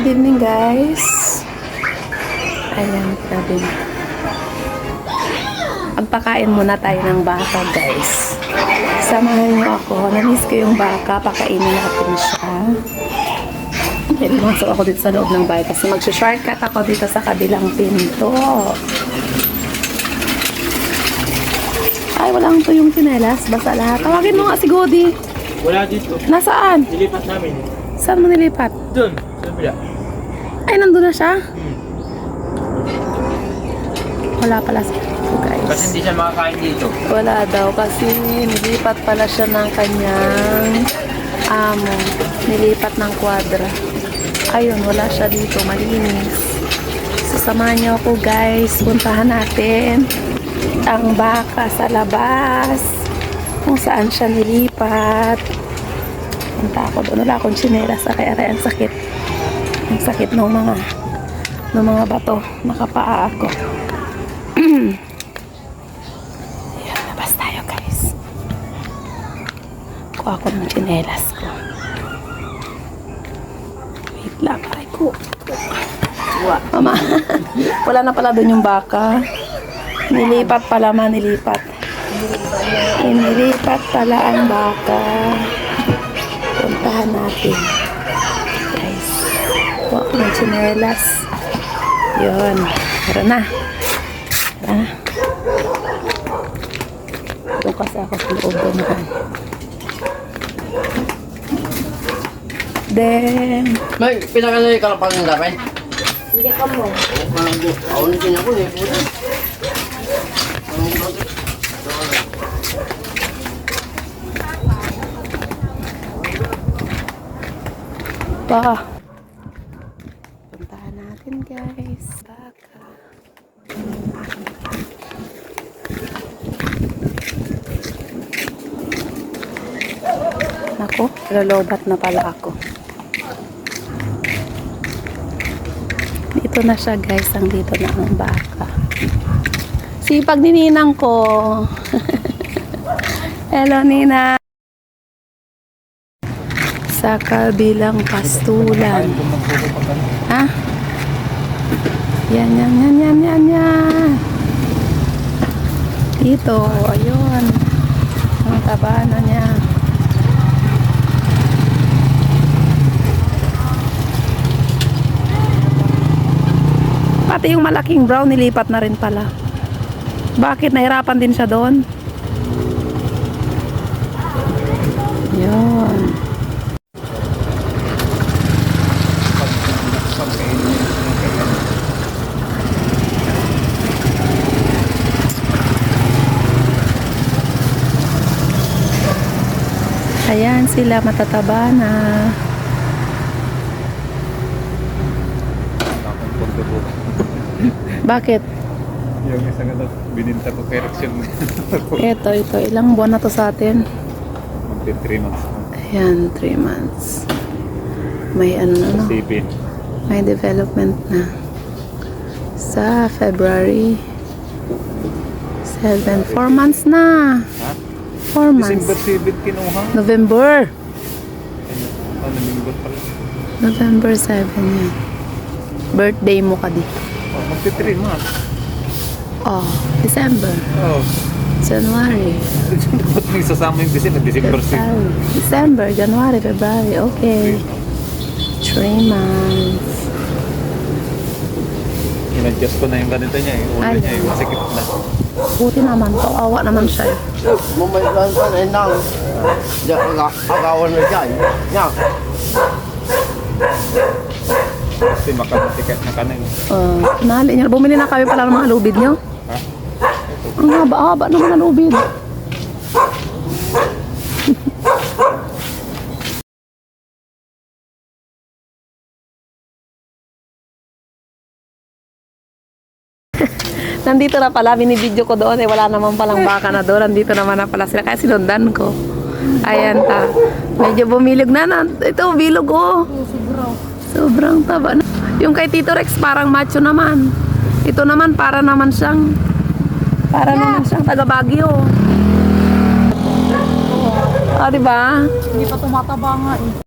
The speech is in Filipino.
Good evening, guys. Ayan, sabi. Pagpakain muna tayo ng baka, guys. Samahan niyo ako. Namiss ko yung baka. Pakainin natin siya. Kaya pumasok ako dito sa loob ng bahay kasi mag-shortcut ako dito sa kabilang pinto. Ay, wala akong tuyong tsinelas. Basta lahat. Tawagin mo nga si Godi. Wala dito. Nasaan? Nilipat namin. Saan mo nilipat? Doon. Sa bila. Ay, nandun na siya? Wala pala siya, guys. Kasi hindi siya makakain dito. Wala daw kasi nilipat pala siya ng kanyang amo. Nilipat ng kwadra. Ayun, wala siya dito. Malinis. Sasamahan niyo ako, guys. Puntahan natin ang baka sa labas. Kung saan siya nilipat. Punta ako doon. Wala akong tsinelas. Kaya ang sakit. Ang sakit ng mga bato. Nakapaa ako. Ayan, labas tayo, guys. Kuha ko ng tsinelas ko. Wait lang, ay ko. Mama, wala na pala doon yung baka. Nilipat pala, nilipat. Inilipat pala ang baka. Puntahan natin. Guys, kuha ko ng tsinelas. Yun, tara na. Doon kasi ako sa loob naman. Then, May pinakalay ka lang pang dapat? hindi ka mo. Ako na siya ko eh. Pa. Puntahan natin, guys. Baka. Ako, lalobat na pala ako. Dito na siya, guys. Ang dito na ang baka. Sipag ni ninang ko. Hello, Nina. Sa kabilang pastulan. Ha? Yan. Dito, ayun. Ang taba na niya. Pati yung malaking brown nilipat na rin pala. Bakit? Nahirapan din siya doon. Yun. Ayan sila, matataba na. Bakit? Yung isang bininta ko correction. Ito. Ilang buwan na to sa atin? Magti 3 months. Ayan, 3 months. May ano na, no? Sipin. May development na. Sa February 7. 4 months na. Ha? 4 months. December 7 kinuha. November. November pala. November 7 yan. Birthday mo ka di. Oh, magti 3 months. Oh, December. Oh. January. Ba't may sasama yung December 7? December, January, February. Okay. 3 months. In-adjust ko na yung ganito niya eh. Ulo Ay. niya eh. Masikip na. Buti naman. Kawawa naman siya. Mumay lang sa enang. Diyan agawan na dyan. Yan. Kasi makatikat na kanin. Nali niyo. Bumili na kami pala ng mga lubid niyo. Ha? Ang haba-haba ng mga lubid. Nandito na pala, binibidyo ko doon. Wala naman palang baka na doon. Nandito naman na pala sila. Kaya sinundan ko. Ayan ta. Medyo bumilog na. Ito, bilog oh. Sobrang taba na. Yung kay Tito Rex parang macho naman. Ito naman para naman siyang taga Baguio. Ah, diba? Hindi pa tumataba nga eh.